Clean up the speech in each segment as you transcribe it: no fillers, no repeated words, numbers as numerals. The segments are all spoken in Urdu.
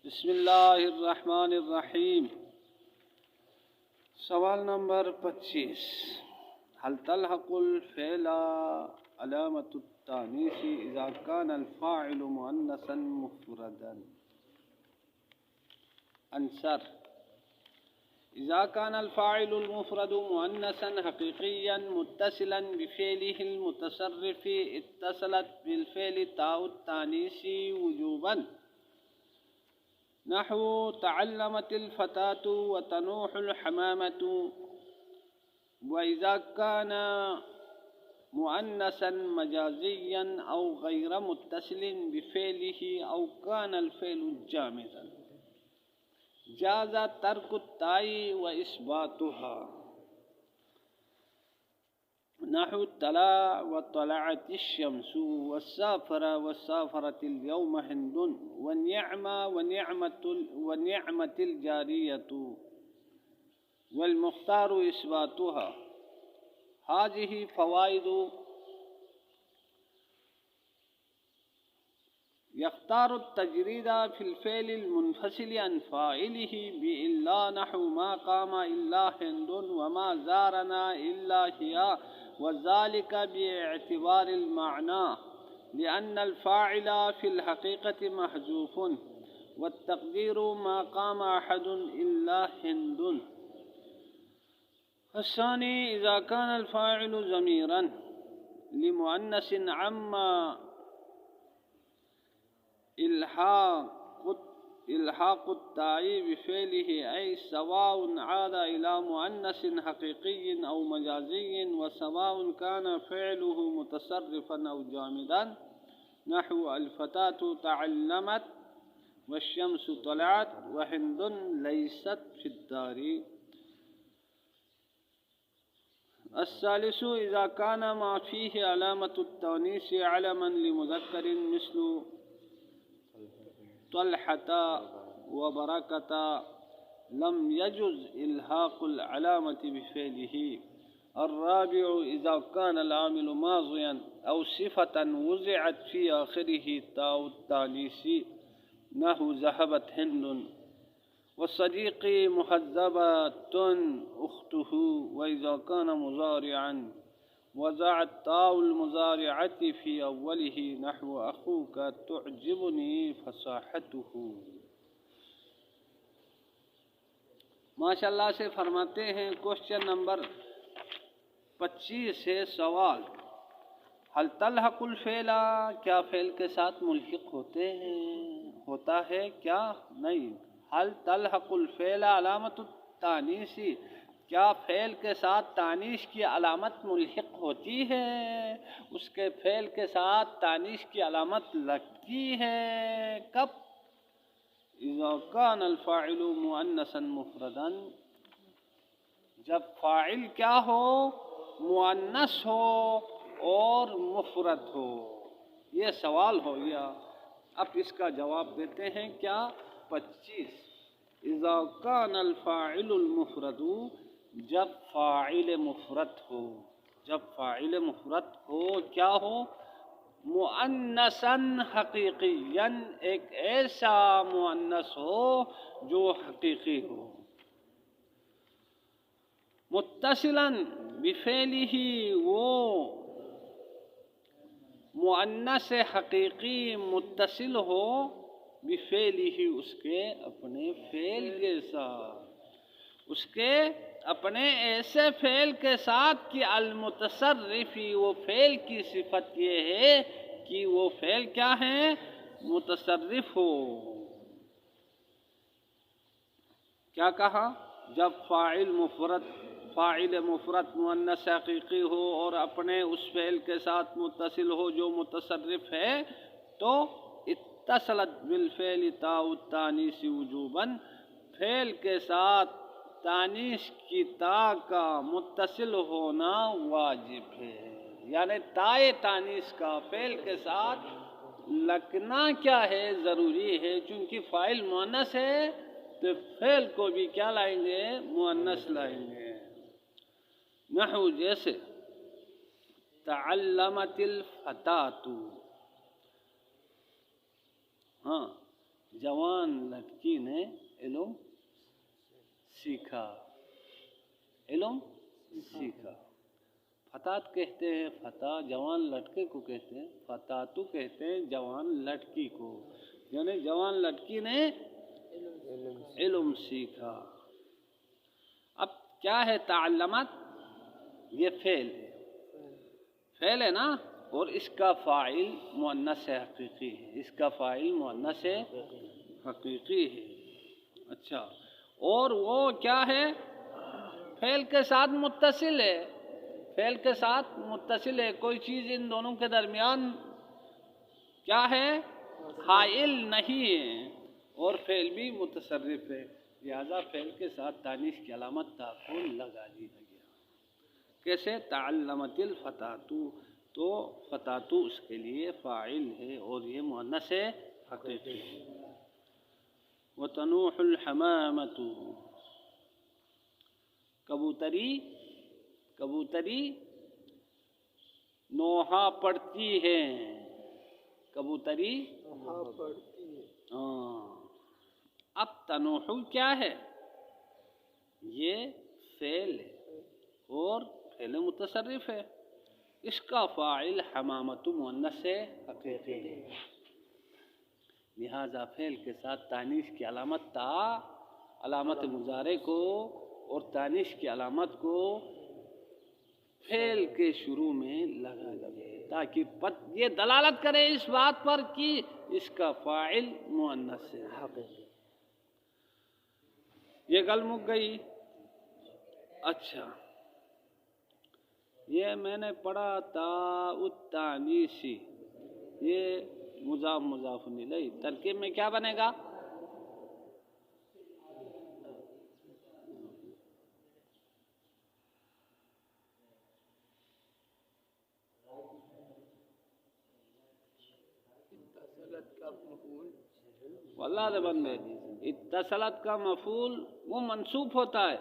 بسم اللہ الرحمن الرحیم۔ سوال نمبر 25، هل تلحق الفعل علامة التانيث إذا كان الفاعل مؤنثا مفردا؟ انصر: إذا كان الفاعل المفرد مؤنثا حقيقيا متصلا بفعله المتصرف اتصلت بالفعل تاء التانيث وجوبا، نحو تعلمت الفتاة وتنوح الحمامة. وإذا كان مؤنثا مجازيا أو غير متصل بفعله أو كان الفعل جامدا جاز ترك التاء وإثباتها، نحو طلع وطلعت الشمس والسافر والسافرت اليوم هند ونعمة الجارية والمختار إثباتها. هذه فوائد: يختار التجريد في الفعل المنفصل عن فاعله بإلا، نحو ما قام إلا هند وما زارنا إلا هي، وذلك باعتبار المعنى لأن الفاعل في الحقيقة محذوف، والتقدير ما قام أحد إلا هند. الثاني، إذا كان الفاعل ضميرا لمؤنث عم إلحاق التاء بفعله، أي سواء عاد إلى مؤنث حقيقي أو مجازي، وسواء كان فعله متصرفا أو جامدا، نحو الفتاة تعلمت والشمس طلعت وهند ليست في الدار. الثالث، إذا كان ما فيه علامة التانيث علما لمذكر مثل طلحة وبركة لم يجز إلحاق العلامة بفعله. الرابع، إذا كان العامل ماضيا أو صفة وضعت في آخره تاء التانيث، نحو ذهبت هند والصديق مهذبة أخته. وإذا كان مضارعا وضعت تاء المضارعة في أوله، نحو أخوك تعجبني فصاحته. ماشاء اللہ سے فرماتے ہیں کوشچن نمبر 25 ہے سوال، هل تلحق الفعل، کیا فعل کے ساتھ ملحق ہوتا ہے کیا نہیں؟ هل تلحق الفعل علامت التانیث، کیا فعل کے ساتھ تانیث کی علامت ملحق ہوتی ہے؟ اس کے فعل کے ساتھ تانیث کی علامت لگتی ہے کب؟ اذا کان الفاعل مؤنثا مفردا، جب فاعل کیا ہو؟ مؤنث ہو اور مفرد ہو. یہ سوال ہو گیا. اب اس کا جواب دیتے ہیں کیا؟ 25، اذا کان الفاعل المفرد، جب فاعل مفرد ہو. جب فاعل مفرد ہو کیا ہو؟ مؤنثا حقیقیا، ایک ایسا مؤنث ہو جو حقیقی ہو. متصلا بفعلہ، وہ مؤنث حقیقی متصل ہو بفعلہ، اس کے اپنے فعل کے ساتھ، اس کے اپنے ایسے فعل کے ساتھ کہ المتصرفی، وہ فعل کی صفت یہ ہے کہ وہ فعل کیا ہے؟ متصرف ہو. کیا کہا؟ جب فاعل مفرد مؤنث حقیقی ہو اور اپنے اس فعل کے ساتھ متصل ہو جو متصرف ہے، تو اتصلت بالفعل تاء التانیث وجوبا، فعل کے ساتھ تانیث کی تاء کا متصل ہونا واجب ہے. یعنی تائے تانیث کا فعل کے ساتھ لگنا کیا ہے؟ ضروری ہے. چونکہ فاعل مؤنث ہے تو فعل کو بھی کیا لائیں گے؟ مؤنث لائیں گے. نحو جیسے تعلمت الفتاة، جوان لڑکی نے علم سیکھا، علم سیکھا۔ فتات کہتے ہیں، فتح جوان لڑکے کو کہتے ہیں، فتاتو کہتے ہیں جوان لڑکی کو، یعنی جوان لڑکی نے علم سیکھا۔ اب کیا ہے تعلمت؟ یہ فعل ہے، فعل ہے نا، اور اس کا فاعل مؤنث حقیقی ہے، اس کا فاعل مؤنث حقیقی ہے۔ اچھا، اور وہ کیا ہے؟ فعل کے ساتھ متصل ہے، فعل کے ساتھ متصل ہے، کوئی چیز ان دونوں کے درمیان کیا ہے؟ حائل نہیں ہے، اور فعل بھی متصرف ہے، لہذا فعل کے ساتھ تانیث کی علامت تاخیر لگا دی گیا۔ کیسے؟ تعلمت الفتاتو، تو فتاتو اس کے لیے فاعل ہے اور یہ مؤنث حقیقی ہے۔ وتنوح الحمامۃ، کبوتری، کبوتری نوحہ پڑھتی ہے، کبوتری اب تنوح کیا ہے؟ یہ فعل ہے اور فعل متصرف ہے، اس کا فاعل حمامۃ مؤنث حقیقی ہے، لہذا فعل کے ساتھ تانیث کی علامت تا، علامت مضارع کو اور تانیث کی علامت کو فعل کے شروع میں لگا دے، تاکہ یہ دلالت کرے اس بات پر کہ اس کا فاعل مؤنث ہے۔ یہ گل مک گئی۔ اچھا، یہ میں نے پڑھا تا التانیثی، یہ مضاف مضاف الیہ، ترکیب میں کیا بنے گا؟ واللہ دے بندے، اتصلت کا مفعول وہ منصوب ہوتا ہے،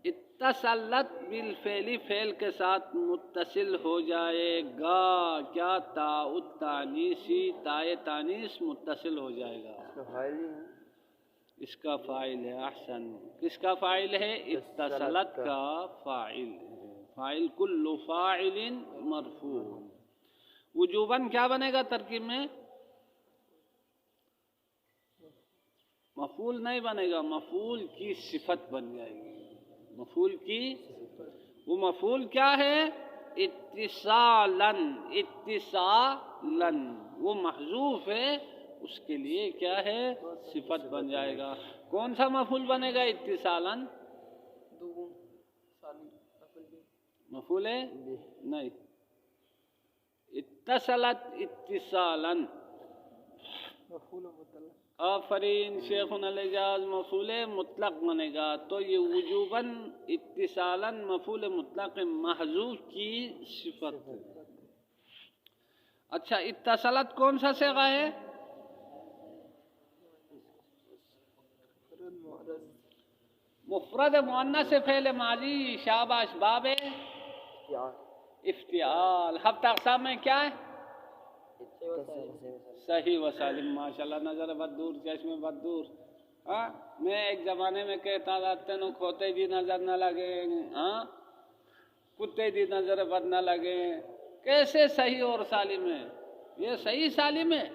اتصلت بالفعل، فعل کے ساتھ متصل ہو جائے گا، کیا؟ تاء التانیثی، تاء تانیث متصل ہو جائے گا، اس کا فاعل ہے۔ احسن، کس کا فاعل ہے؟ اتصلت کا فاعل ہے، فاعل کل فاعل مرفوع۔ وجوباً کیا بنے گا ترکیب میں؟ مفعول نہیں بنے گا، مفعول کی صفت بن جائے گی، مفعول کی، وہ مفعول کیا ہے؟ اتصالاً، اتصالاً، وہ محذوف ہے، اس کے لیے کیا ہے؟ صفت بن جائے گا۔ کون سا مفعول بنے گا اتصالاً؟ مفعول ہے نہیں، اتصلت اتصالاً، آفرین شیخنا الاعجاز، مفعول مطلق بنے گا، تو یہ وجوباً اتصالاً مفعول مطلق محذوف کی صفت ہے۔ اچھا، اتصلت کون سا صیغہ ہے؟ مفرد مؤنث فعل ماضی، شاباش، باب افتعال، ہفتہ اقسام میں کیا ہے؟ صحیح و سالم، ماشاءاللہ، نظر بد دور، چشم بد دور۔ ہاں، میں ایک زمانے میں کہتا تھا تینوں کھوتے دی نظر نہ لگے، ہاں، کتے دی نظر بد نہ لگے، کیسے صحیح اور سالم ہے؟ یہ صحیح سالم ہے؟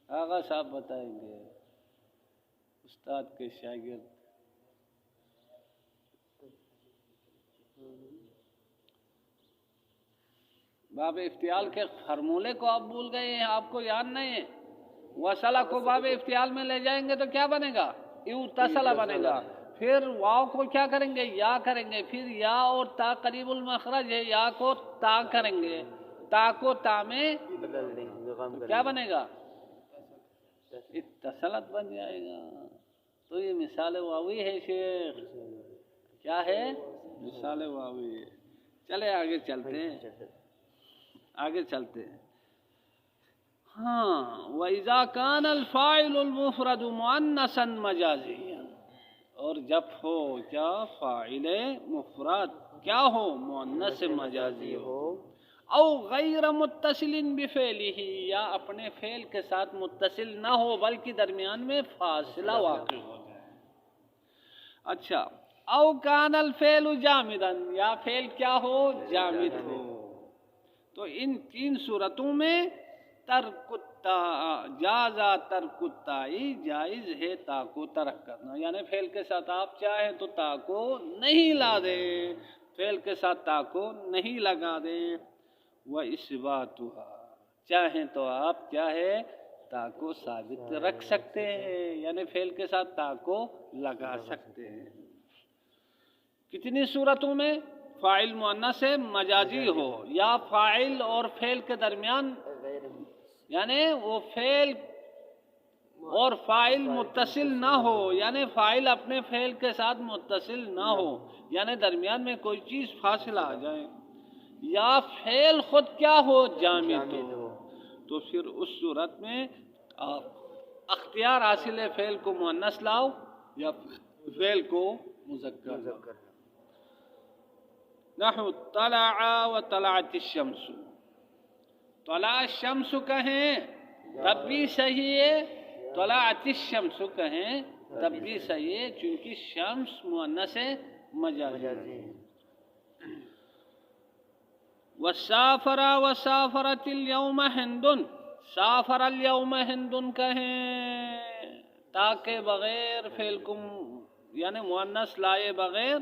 آغا صاحب بتائیں گے، استاد کے شاگرد۔ باب افتعال کے فرمولے کو آپ بھول گئے ہیں، آپ کو یاد نہیں ہے؟ وصلہ کو باب افتعال میں لے جائیں گے تو کیا بنے گا؟ اتصل بنے گا، پھر واو کو کیا کریں گے؟ یا کریں گے، پھر یا اور تا قریب المخرج ہے، یا کو تا کریں گے، تا کو تا میں بدل دیں گے، کیا بنے گا؟ اتصلت بن جائے گا۔ تو یہ مثال واوی ہے شیخ، کیا ہے؟ مثال واوی ہے۔ چلے آگے چلتے ہیں، آگے چلتے ہیں۔ ہاں، وَإِذَا كَانَ الْفَاعِلُ الْمُفْرَدُ مُؤَنَّثًا مَجَازِيًّا، اور جب ہو کیا؟ فاعل مفرد کیا ہو؟ مؤنث مجازی ہو، او غیر متصل بفعلہ، یا اپنے فعل کے ساتھ متصل نہ ہو بلکہ درمیان میں فاصلہ واقع ہو جائے۔ اچھا، او کان الفعل جامدا، یا فعل کیا ہو؟ جامد ہو۔ تو ان تین صورتوں میں ترک جازا ترک التائی، جائز ہے تا کو ترک کرنا، یعنی فعل کے ساتھ آپ چاہیں تو تا کو نہیں لا دیں، فعل کے ساتھ تا کو نہیں لگا دیں۔ وَإِثْبَاتُهَا، چاہیں تو آپ کیا ہے تا کو ثابت رکھ سکتے ہیں، یعنی فعل کے ساتھ تا کو لگا سکتے ہیں۔ کتنی صورتوں میں؟ فاعل مؤنث مجازی ہو، یا فاعل اور فعل کے درمیان، یعنی وہ فعل اور فاعل متصل نہ ہو، یعنی فاعل اپنے فعل کے ساتھ متصل نہ ہو، یعنی درمیان میں کوئی چیز فاصلہ آ جائے، یا فعل خود کیا ہو؟ جامد ہو۔ تو پھر اس صورت میں آپ اختیار حاصل ہے، فعل کو مؤنث لاؤ یا فعل کو مذکر لاؤ۔ نحو طلع و طلعت الشمس، طلع الشمس کہیں تب بھی صحیح ہے، طلعت الشمس کہیں تب بھی صحیح ہے، چونکہ شمس مؤنث مجازی ہے۔ وسافر وسافرت اليوم ہند، سافر اليوم ہند کہیں تاکہ بغیر فعل کو یعنی مؤنث لائے بغیر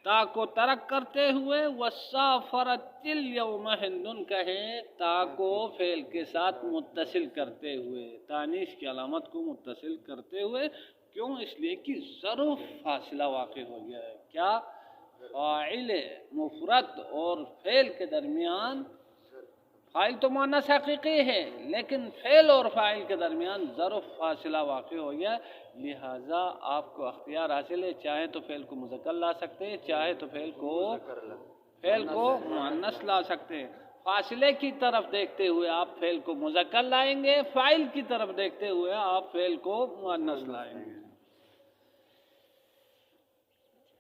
تا کو ترک کرتے ہوئے، وسافرت اليوم ہند کہیں تا کو فعل کے ساتھ متصل کرتے ہوئے، تانیث کی علامت کو متصل کرتے ہوئے۔ کیوں؟ اس لیے کہ ظرف فاصلہ واقع ہو گیا ہے۔ کیا؟ فاعل مفرد اور فعل کے درمیان، فاعل تو مؤنث حقیقی ہے لیکن فعل اور فاعل کے درمیان ظرف فاصلہ واقع ہو گیا، لہٰذا آپ کو اختیار حاصل ہے، چاہے تو فعل کو مذکر لا سکتے ہیں، چاہے تو فعل کو مؤنث لا سکتے ہیں۔ فاصلے کی طرف دیکھتے ہوئے آپ فعل کو مذکر لائیں گے، فاعل کی طرف دیکھتے ہوئے آپ فعل کو مؤنث لائیں گے۔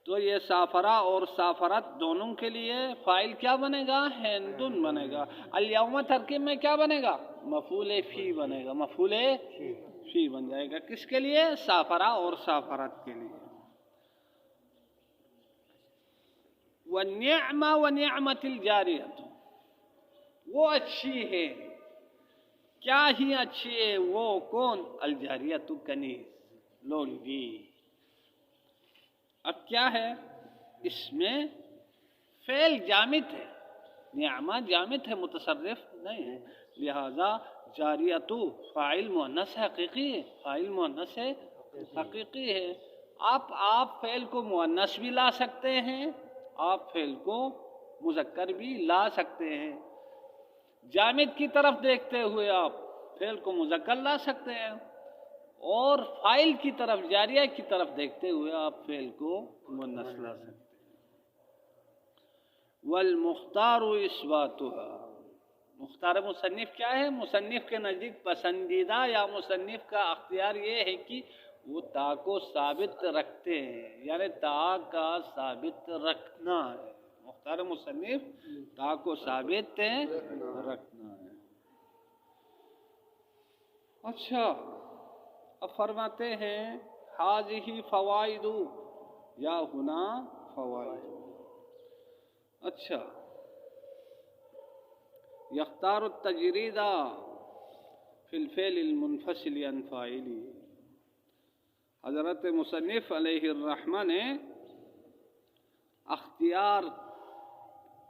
تو یہ سافرہ اور سافرت دونوں کے لیے فاعل کیا بنے گا؟ ہندن بنے گا۔ الیوم ترکیب میں کیا بنے گا؟ مفعول فی بنے گا، مفعول فی بن جائے گا۔ کس کے لیے؟ سافرہ اور سافرت کے لیے۔ وَالنِّعْمَ وَنِعْمَةِ الْجَارِيَةُ، وہ اچھی ہے، کیا ہی اچھی ہے وہ کون؟ الجاریۃ کنیز، لونڈی۔ اب کیا ہے؟ اس میں فعل جامد ہے، نعمہ جامد ہے، متصرف نہیں ہے، لہذا جاریۃ فاعل مؤنث حقیقی ہے، فاعل مؤنث حقیقی ہے۔ آپ فعل کو مؤنث بھی لا سکتے ہیں، آپ فعل کو مذکر بھی لا سکتے ہیں۔ جامد کی طرف دیکھتے ہوئے آپ فعل کو مذکر لا سکتے ہیں، اور فاعل کی طرف، جاریہ کی طرف دیکھتے ہوئے آپ فعل کو مؤنث لا سکتے ہیں۔ والمختار اثباتها، مختار مصنف کیا ہے؟ مصنف کے نزدیک پسندیدہ یا مصنف کا اختیار یہ ہے کہ وہ تا کو ثابت رکھتے ہیں، یعنی تا کا ثابت رکھنا ہے۔ مختار مصنف تا کو ثابت رکھنا ہے۔ اچھا، اب فرماتے ہیں حاذہ فوائد یا ہنا فوائد۔ اچھا، یختار التجرید فی الفعل المنفصل عن فاعلہ، حضرت مصنف علیہ الرحمہ نے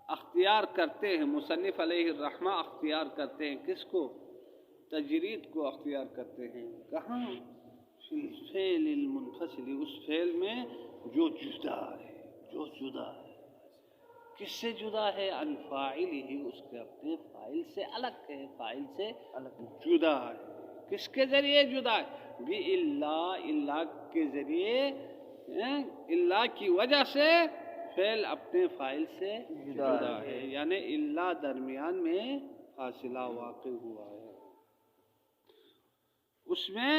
اختیار کرتے ہیں، مصنف علیہ الرحمہ اختیار کرتے ہیں کس کو؟ تجرید کو اختیار کرتے ہیں۔ کہاں؟ فی الفعل المنفصل، اس فعل میں جو جدا ہے، جو جدا ہے۔ کس سے جدا ہے؟ عن فاعلہ، اس کے اپنے فاعل سے الگ ہے، فاعل سے جدا ہے۔ کس کے ذریعے جدا ہے؟ اللہ کے ذریعے، اللہ کی وجہ سے فعل اپنے فاعل سے جدا ہے، یعنی اللہ درمیان میں فاصلہ واقع ہوا ہے۔ اس میں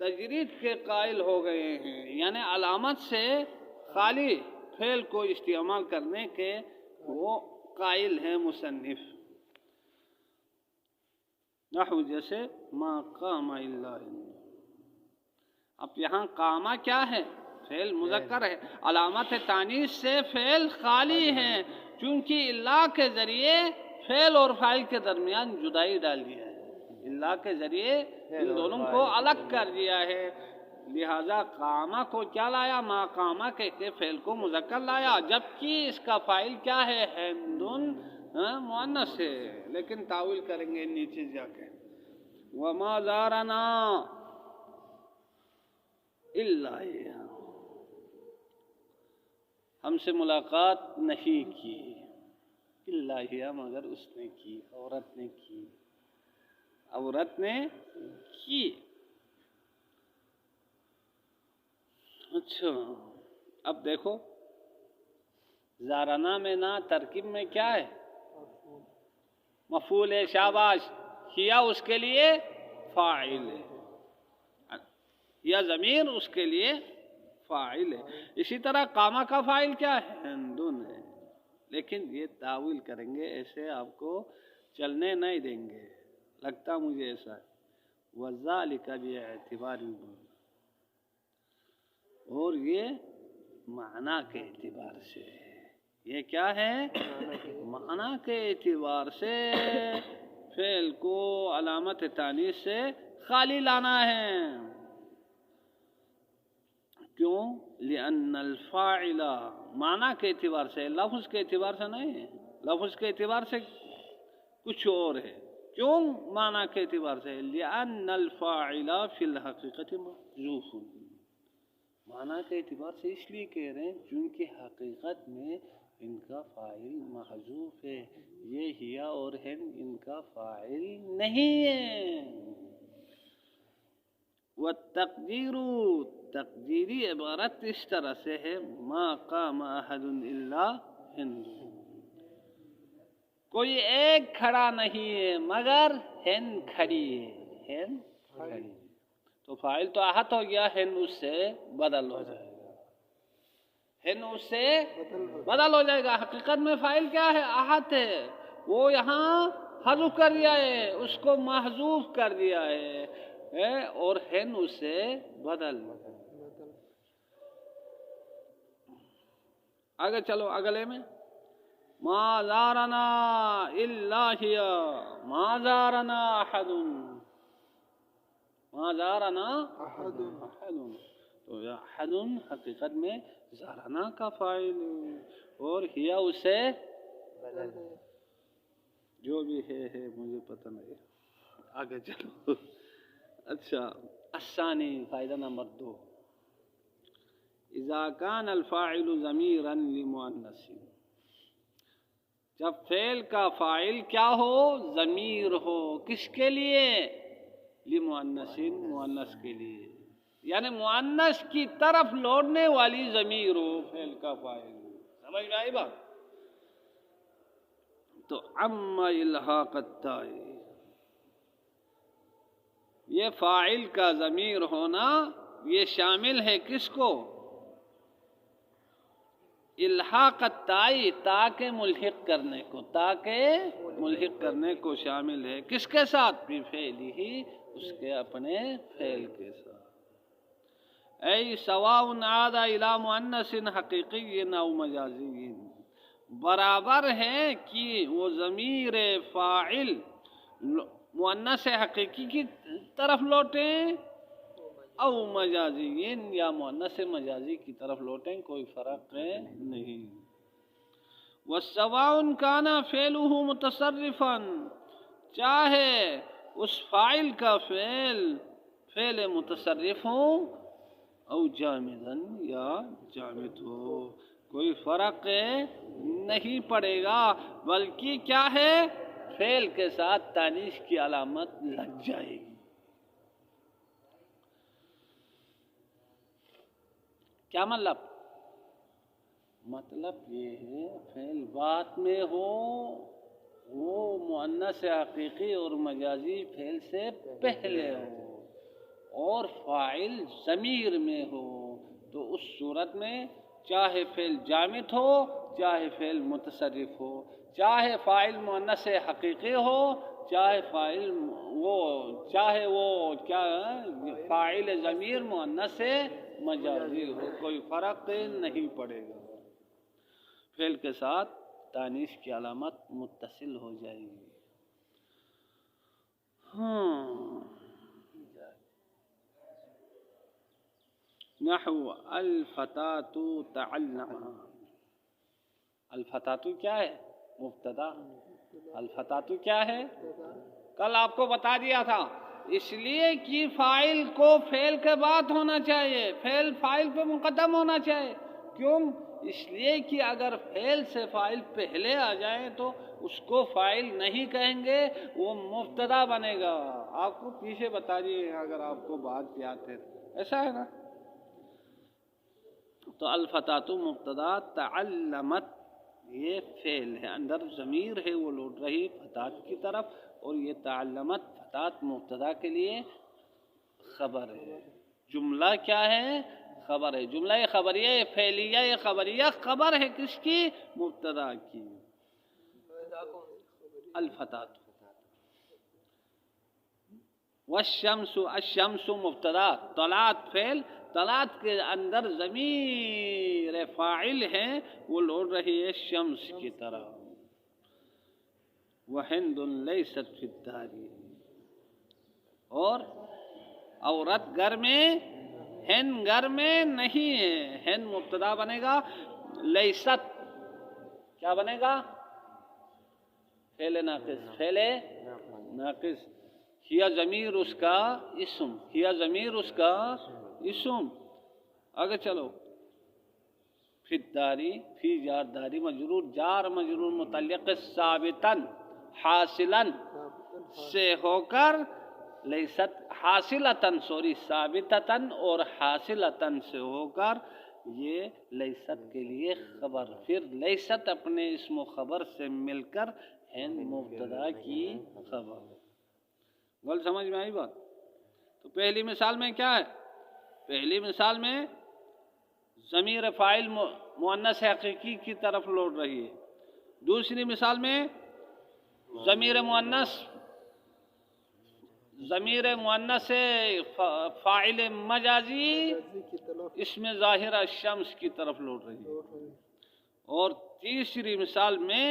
تجرید کے قائل ہو گئے ہیں، یعنی علامت سے خالی فعل کو استعمال کرنے کے وہ قائل ہے مصنف. نحو جیسے ما قام الا ہند. اب یہاں قامہ کیا ہے؟ فعل مذکر ہے، علامت تانیث سے فعل خالی ہے، چونکہ اللہ کے ذریعے فعل اور فاعل کے درمیان جدائی ڈال دیا ہے، اللہ کے ذریعے ان دونوں کو الگ کر دیا ہے. لہذا قامہ کو کیا لایا؟ ما قامہ کے فعل کو مذکر لایا، جبکہ اس کا فاعل کیا ہے؟ ہندن مؤنث ہے. لیکن تاویل کریں گے نیچے جا کے. وما زارنا الا ہی، ہم سے ملاقات نہیں کی، الا ہی مگر اس نے کی، عورت نے کی، عورت نے کی. اچھا اب دیکھو زارنا میں نا ترکیب میں کیا ہے؟ مفعول ہے. شاباش. کیا اس کے لیے فاعل ہے، یا ضمیر اس کے لیے فاعل ہے. اسی طرح قامہ کا فاعل کیا ہے؟ ہندن ہے. لیکن یہ تاویل کریں گے، ایسے آپ کو چلنے نہیں دیں گے، لگتا مجھے ایسا ہے. وذالک باعتبار، اور یہ معنی کے اعتبار سے، یہ کیا ہے؟ معنی کے اعتبار سے فعل کو علامت تانیث سے خالی لانا ہے. کیوں؟ لأن الفاعل، معنی کے اعتبار سے، لفظ کے اعتبار سے نہیں ہے، لفظ کے اعتبار سے کچھ اور ہے. کیوں معنی کے اعتبار سے؟ لأن الفاعل فی الحقیقت محذوف. معنی کے اعتبار سے اس لیے کہہ رہے ہیں چونکہ حقیقت میں ان کا فاعل محذوف ہے، یہ ہیا اور ہند ان کا فاعل نہیں ہے. والتقدیر، تقدیری عبارت اس طرح سے ہے ما قام احد الا ہند، کوئی ایک کھڑا نہیں ہے مگر ہند کھڑی ہے، ہند کھڑی. تو فاعل تو احد ہو گیا، ہند اس سے بدل ہو جائے گا، ہند اس سے بدل ہو جائے گا. حقیقت میں فاعل کیا ہے؟ احد ہے، وہ یہاں حذف کر دیا ہے، اس کو محذوف کر دیا ہے، اور ہند اس سے بدل. آگے چلو اگلے میں. ما زارنا الا ہی، ما زارنا احد، ما زارنا احد. تو یہ احد حقیقت میں زارنا کا فاعل ہے، اور ہیا اسے جو بھی ہے مجھے پتہ نہیں. آگے چلو. اچھا الثانی، فائدہ نمبر 2، اذا كان الفاعل ضمیرا لمؤنث، جب فعل کا فاعل کیا ہو؟ ضمیر ہو. کس کے لیے؟ لمؤنث، مؤنث کے لیے، یعنی مؤنث کی طرف لوٹنے والی ضمیر ہو فعل کا فاعل. سمجھ میں آئی بات؟ تو اما الحاق التاء، یہ فاعل کا ضمیر ہونا یہ شامل ہے کس کو؟ الحاق التاء، تا کے ملحق کرنے کو، تا کے ملحق کرنے کو شامل ہے. کس کے ساتھ؟ بفعلہ، اس کے اپنے فعل کے ساتھ. ای سواء عاد الی مؤنث حقیقی او مجازی، برابر ہے کہ وہ ضمیر فاعل مؤنث حقیقی کی طرف لوٹیں او مجازی، یا مؤنث مجازی کی طرف لوٹیں، کوئی فرق نہیں. والسواء کان فعلہ متصرفا، چاہے اس فاعل کا فعل متصرف ہو، او جامدا، یا جامد ہو، کوئی فرق نہیں پڑے گا، بلکہ کیا ہے؟ فعل کے ساتھ تانیث کی علامت لگ جائے گی. کیا مطلب؟ مطلب یہ ہے فعل بات میں ہو وہ مؤنث حقیقی اور مجازی فعل سے پہلے ہو، اور فاعل ضمیر میں ہو، تو اس صورت میں چاہے فعل جامد ہو چاہے فعل متصرف ہو، چاہے فاعل مؤنث حقیقی ہو چاہے وہ کیا فاعل ضمیر مؤنث مجازی ہو، کوئی فرق نہیں پڑے گا، فعل کے ساتھ تانیث کی علامت متصل ہو جائے گی۔ نحو الفتاة تعلم، الفتاة کیا ہے؟ مبتدا۔ الفتاة کیا ہے؟ کل آپ کو بتا دیا تھا، اس لیے کہ فاعل کو فعل کے بعد ہونا چاہیے، فعل فاعل پہ مقدم ہونا چاہیے۔ کیوں؟ اس لیے کہ اگر فعل سے فاعل پہلے آ جائے تو اس کو فاعل نہیں کہیں گے، وہ مبتدا بنے گا۔ آپ کو پیچھے بتا دیے اگر آپ کو بات یاد ہے، ایسا ہے نا؟ تو الفتاة مبتدا، تعلمت یہ فعل ہے، اندر ضمیر ہے وہ لوٹ رہی فتاة کی طرف، اور یہ تعلمت فتاة مبتدا کے لیے خبر ہے۔ جملہ کیا ہے؟ خبر ہے۔ جملہ خبریہ فعلیہ خبریہ خبر ہے کس کی؟ مبتدا کی۔ الفتاة والشمس، الشمس مبتدا، طلعت فعل، طلعت کے اندر ضمیر فاعل ہے وہ لوٹ رہی ہے شمس کی طرف۔ وہند لیست فی الدار، اور عورت گھر میں، ہند گھر میں نہیں ہے، ہند مبتدا بنے گا، لیست کیا بنے گا؟ فعل ناقص، فعل ناقص، ہیا ضمیر اس کا اسم، ہیا ضمیر اس کا اسم۔ آگے چلو، فی الداری، فی جار داری مجرور، جار مجرور متعلق ثابتاً حاصلاً سے ہو کر، لیست حاصلتاً، سوری ثابتتاً اور حاصلتاً سے ہو کر، یہ لیست کے لیے خبر، پھر لیست اپنے اسم و خبر سے مل کر ہند مبتدا کی خبر۔ گل سمجھ میں آئی بات؟ تو پہلی مثال میں کیا ہے؟ پہلی مثال میں ضمیر فاعل مؤنث حقیقی کی طرف لوٹ رہی ہے، دوسری مثال میں ضمیر مؤنث فاعل مجازی اس میں ظاہر الشمس کی طرف لوٹ رہی ہے، اور تیسری مثال میں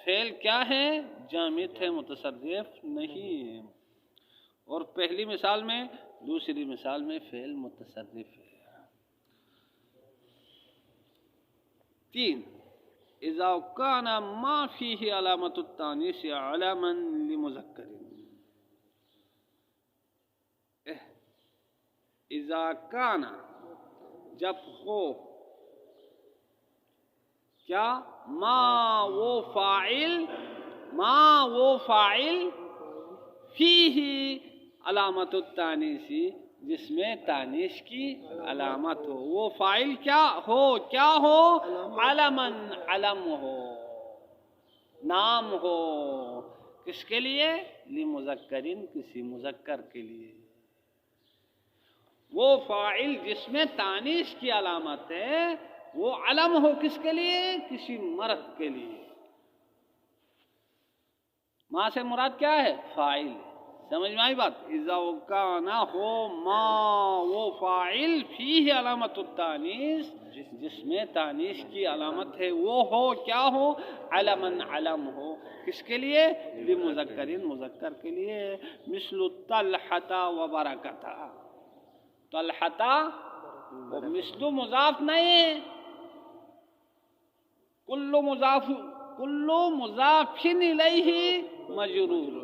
فعل کیا ہے؟ جامد ہے، متصرف نہیں ہے، اور پہلی مثال میں، دوسری مثال میں فعل متصرف ہے۔ تین، اذا کان ما فیہ علامت التانیث علما لمذکر، اذا کان جب ہو، کیا؟ ما وہ فاعل فیہ علامت التانیث جس میں تانیث کی علامت ہو، وہ فاعل کیا ہو؟ علماً، علم ہو، نام ہو، کس کے لیے؟ لمذکرین، کسی مذکر کے لیے۔ وہ فاعل جس میں تانیث کی علامت ہے وہ علم ہو، کس کے لیے؟ کسی مرد کے لیے۔ ماں سے مراد کیا ہے؟ فاعل، سمجھ میں آئی بات؟ اذا کان ہو ما وہ فاعل فیہ علامت التانیث جس میں تانیث کی علامت ہے، وہ ہو، کیا ہو؟ علماً، علم ہو، کس کے لیے؟ لمذکرین، مذکر کے لیے۔ مثل طلحۃ و برکۃ، طلحۃ مثل مضاف نہیں ہے، کل مضاف الیہ مجرور،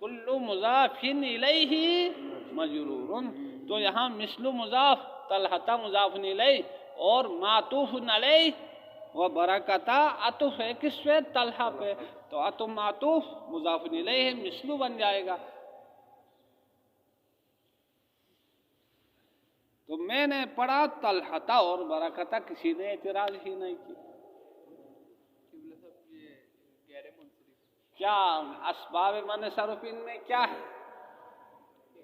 کل مضاف الیہ مجرور، تو یہاں مثل مضاف، طلحۃ مضاف الیہ، اور معطوف علیہ و برکۃ عطف ہے کس پہ؟ طلحہ پہ، تو عطف معطوف مضاف الیہ مثل بن جائے گا۔ تو میں نے پڑھا طلحۃ اور برکۃ، کسی نے اعتراض ہی نہیں کیا۔ کیا اسباب منصرف ان میں کیا ہے؟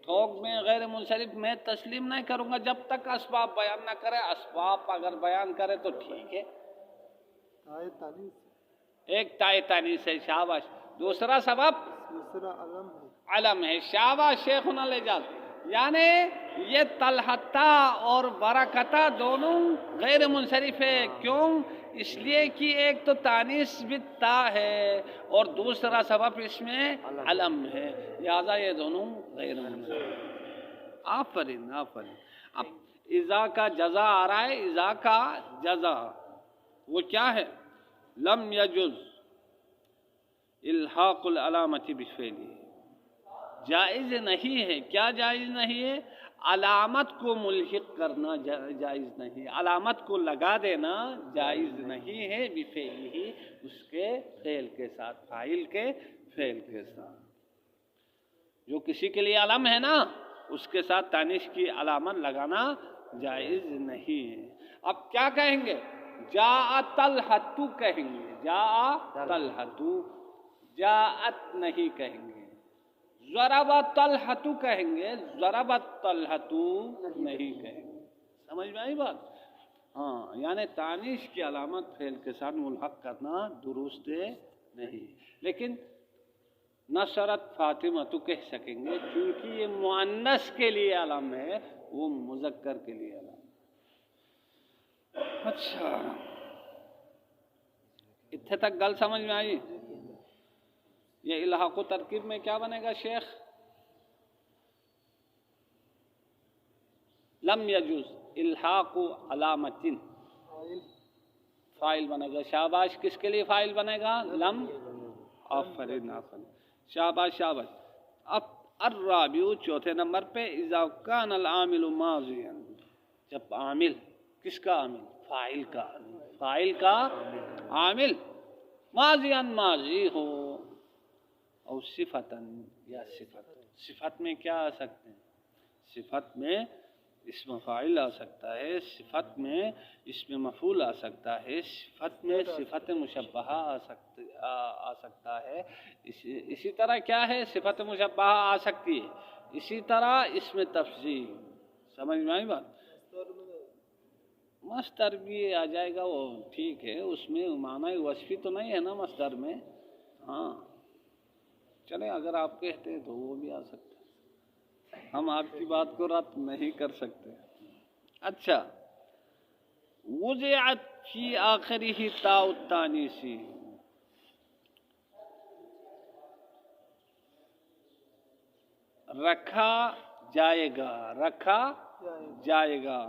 تھوک میں غیر منصرف میں تسلیم نہیں کروں گا جب تک اسباب بیان نہ کرے، اسباب اگر بیان کرے تو ٹھیک ہے۔ ایک تائے تانیث ہے، شاباش. دوسرا سبب دوسرا علم ہے. علم ہے. شاباش شیخنا الاعجاز. یعنی یہ طلحتہ اور برکتہ دونوں غیر منصرف ہے. کیوں؟ اس لیے کہ ایک تو تانیث بالتا ہے اور دوسرا سبب اس میں علم ہے، لہذا یہ دونوں غیر منصرف. آفرین آفرین. اب اذا کا جزا آ رہا ہے. اذا کا جزا وہ کیا ہے؟ لم یجز الحاق العلامت بفعلی، جائز نہیں ہے. کیا جائز نہیں ہے؟ علامت کو ملحق کرنا جائز نہیں، علامت کو لگا دینا جائز نہیں ہے. بفعلی، اس کے فعل کے ساتھ، فاعل کے فعل کے ساتھ. جو کسی کے لیے علم ہے نا، اس کے ساتھ تانیث کی علامت لگانا جائز نہیں ہے. اب کیا کہیں گے؟ جاء طلحۃ کہیں گے. جاء طلحۃ، جاءت نہیں کہیں گے. ضرب طلحۃ کہیں گے، ضربت طلحۃ نہیں کہیں گے. سمجھ میں آئی بات؟ ہاں، یعنی تانیث کی علامت فعل کے ساتھ ملحق کرنا درست نہیں. لیکن نصرت فاطمہ تو کہہ سکیں گے، کیونکہ یہ مؤنث کے لیے علم ہے، وہ مذکر کے لیے علم. اچھا، اتنے تک گل سمجھ میں آئی؟ یہ الحاق و ترکیب میں کیا بنے گا شیخ؟ لم یجوز الحاق علامت، فاعل بنے گا. شاباش. کس کے لیے فاعل بنے گا؟ لم. آفرین آفرین. شاباش شاباش. اب الرابع، چوتھے نمبر پہ، اذا کان العامل ماضیا، جب عامل، کس کا عامل؟ فاعل کا. فاعل کا عامل ماضیا ماضی ہو، اور صفتاً یا صفت. صفت میں کیا آ سکتے ہیں؟ صفت میں اسم فاعل آ سکتا ہے، صفت میں اسم مفعول آ سکتا ہے، صفت میں صفت مشبہہ آ سکتا ہے. اسی طرح کیا ہے؟ صفت مشبہہ آ سکتی ہے. اسی طرح اسم تفضیل. سمجھ میں آئی بات؟ مصدر بھی آ جائے گا، وہ ٹھیک ہے، اس میں معنی وصفی تو نہیں ہے نا مصدر میں. ہاں چلیں، اگر آپ کہتے ہیں تو وہ بھی آ سکتا ہے، ہم آپ کی بات کو رد نہیں کر سکتے. اچھا، وضعت فی آخرہ تاء التانیث، رکھا جائے گا، رکھا جائے گا.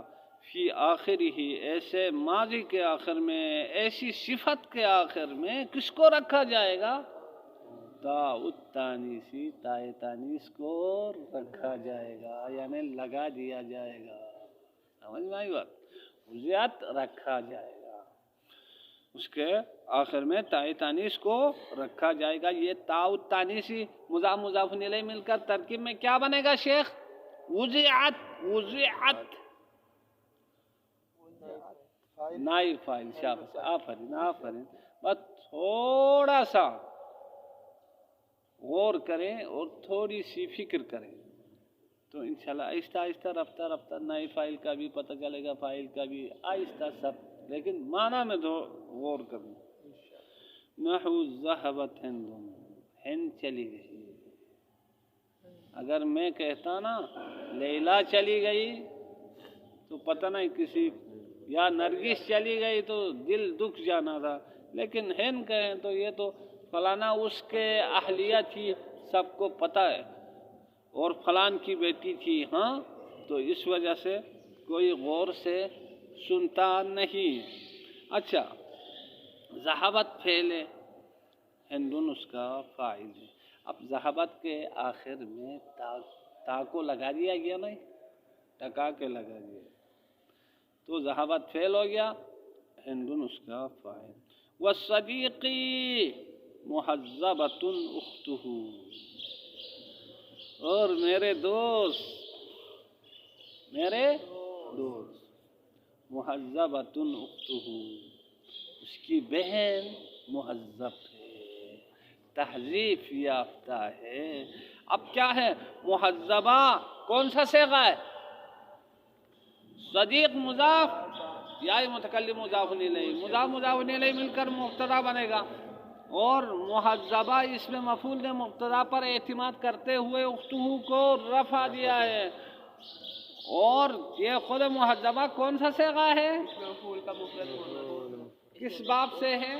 فی آخر ہی، ایسے ماضی کے آخر میں، ایسی صفت کے آخر میں کس کو رکھا جائے گا؟ تاء التانیث، تائے تانیث کو رکھا جائے گا، یعنی لگا دیا جائے گا. سمجھ میں آئی بات؟ وضعت رکھا جائے گا، اس کے آخر میں تائے تانیث کو رکھا جائے گا. یہ تاء التانیث مضاف مضاف الیہ مل کر ترکیب میں کیا بنے گا شیخ؟ وضعت. وضعت نائب فاعل. شاباش آفرین آفرین. بس تھوڑا سا غور کریں اور تھوڑی سی فکر کریں تو انشاءاللہ آہستہ آہستہ رفتہ رفتہ نائب فاعل کا بھی پتہ چلے گا، فاعل کا بھی، آہستہ سب، لیکن معنی میں تو غور کریں. نحو ذہبت ہند، ہند چلی گئی. اگر میں کہتا نا لیلا چلی گئی تو پتہ نہیں کسی، یا نرگس چلی گئی تو دل دکھ جانا تھا. لیکن ہند کہیں تو یہ تو فلانا اس کے اہلیہ تھی، سب کو پتہ ہے، اور فلان کی بیٹی تھی. ہاں، تو اس وجہ سے کوئی غور سے سنتا نہیں. اچھا، ذہبت فعل ہے، ہندن اس کا فاعل ہے. اب ذہبت کے آخر میں تا کو لگا دیا گیا، نہیں ٹکا کے لگا دیا، تو ذہبت فعل ہو گیا، ہندن اس کا فاعل. والصدیقی مہذبۃ اختہ، اور میرے دوست، میرے دوست، مہذبۃ اختہ، اس کی بہن مہذب ہے، تہذیب یافتہ ہے. اب کیا ہے؟ مہذبہ کون سا صیغہ ہے؟ صدیق مضاف، یا متکلم مضاف الیہ، مضاف مضاف الیہ مل کر مبتدا بنے گا. اور محذبہ اس میں مفعول نے مبتدا پر اعتماد کرتے ہوئے اختہ کو رفع دیا ہے، اور یہ خود محذبہ کون سا صیغہ ہے؟ کس باب سے ہے؟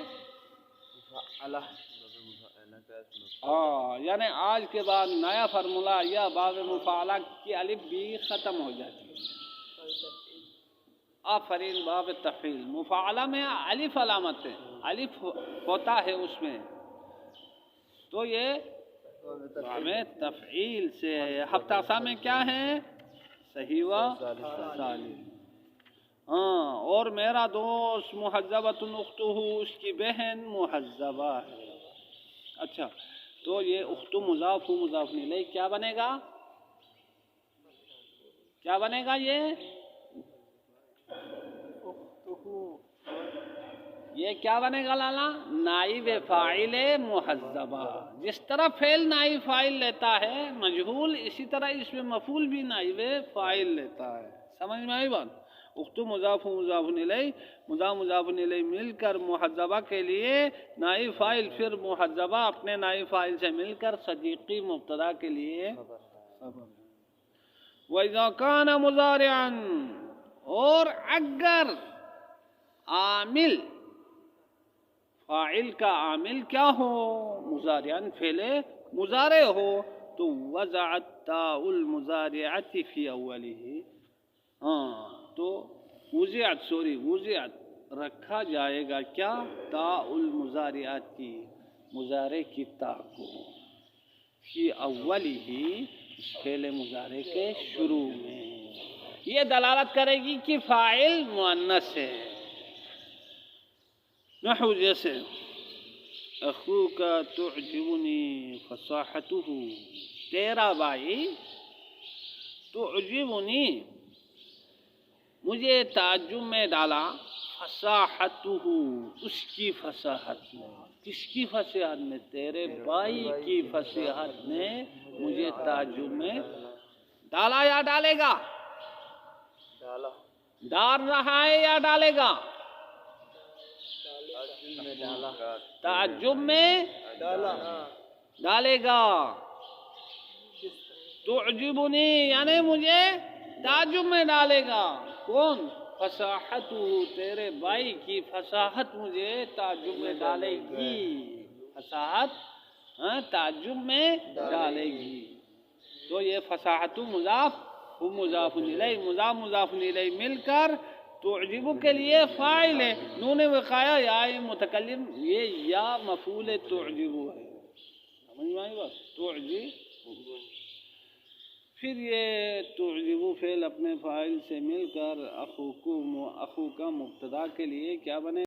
یعنی آج کے بعد نیا فارمولہ یا باب مفعلہ کی الف بھی ختم ہو جاتی ہے۔ آفرین، باب تفعیل مفعلہ میں الف علامت ہے، الف ہوتا ہے اس میں، تو یہ باب تفعیل سے ہے۔ ہفتہ اقسام میں کیا ہے؟ صحیح و سالم۔ اور میرا دوست محذبۃ اختہ، اس کی بہن محذبہ ہے۔ اچھا، تو یہ اختہ مضاف و مضاف الیہ کیا بنے گا؟ کیا بنے گا یہ کیا بنے گا لالا؟ نائب فاعل محذبہ۔ جس طرح فعل نائب فاعل لیتا ہے مجہول، اسی طرح اس میں مفعول بھی نائب فاعل لیتا ہے۔ سمجھ میں آئی بات؟ اختہ مضاف و مضاف الیہ، مضاف مضاف الیہ مل کر محذبہ کے لیے نائب فاعل، پھر محذبہ اپنے نائب فاعل سے مل کر صدیقی مبتدا کے لیے خبر ہے۔ وَإِذَا كَانَ مُضَارِعًا، اور اگر عامل فاعل کا عامل کیا ہو؟ مضارعاً فعل مضارع ہو، تو وضعت تاء المضارعۃ فی اولہ، تو وضعت رکھا جائے گا کیا؟ تاء المضارعۃ کی، مضارع کی تا کو، فی اولہ، فعل مضارع کے شروع میں۔ یہ دلالت کرے گی کہ فاعل مؤنث ہے۔ نحو جیسے اخوک تعجبنی فصاحتہ، تیرا بھائی تعجبنی مجھے تعجب میں ڈالا، فصاحتہ اس کی فصاحت نے، کس کی فصاحت نے؟ تیرے بھائی کی فصاحت نے مجھے تعجب میں ڈالا یا ڈالے گا؟ ڈال رہا ہے یا ڈالے گا؟ تعجب میں ڈالے گا۔ تعجبنی یعنی مجھے تعجب میں ڈالے گا، کون؟ فصاحت، تیرے بھائی کی فصاحت مجھے تعجب میں ڈالے گی، فصاحت تعجب میں ڈالے گی۔ تو یہ فصاحت مضاف و مضاف الیہ، مضاف مضاف الیہ مل کر تعجب کے لیے فاعل ہے، نون وقایہ یا متکلم، یہ یا مفعول تعجب ہے۔ سمجھ میں آئی بات؟ تعجب، پھر یہ تعجب فعل اپنے فاعل سے مل کر اخو کا مبتدا کے لیے کیا بنے؟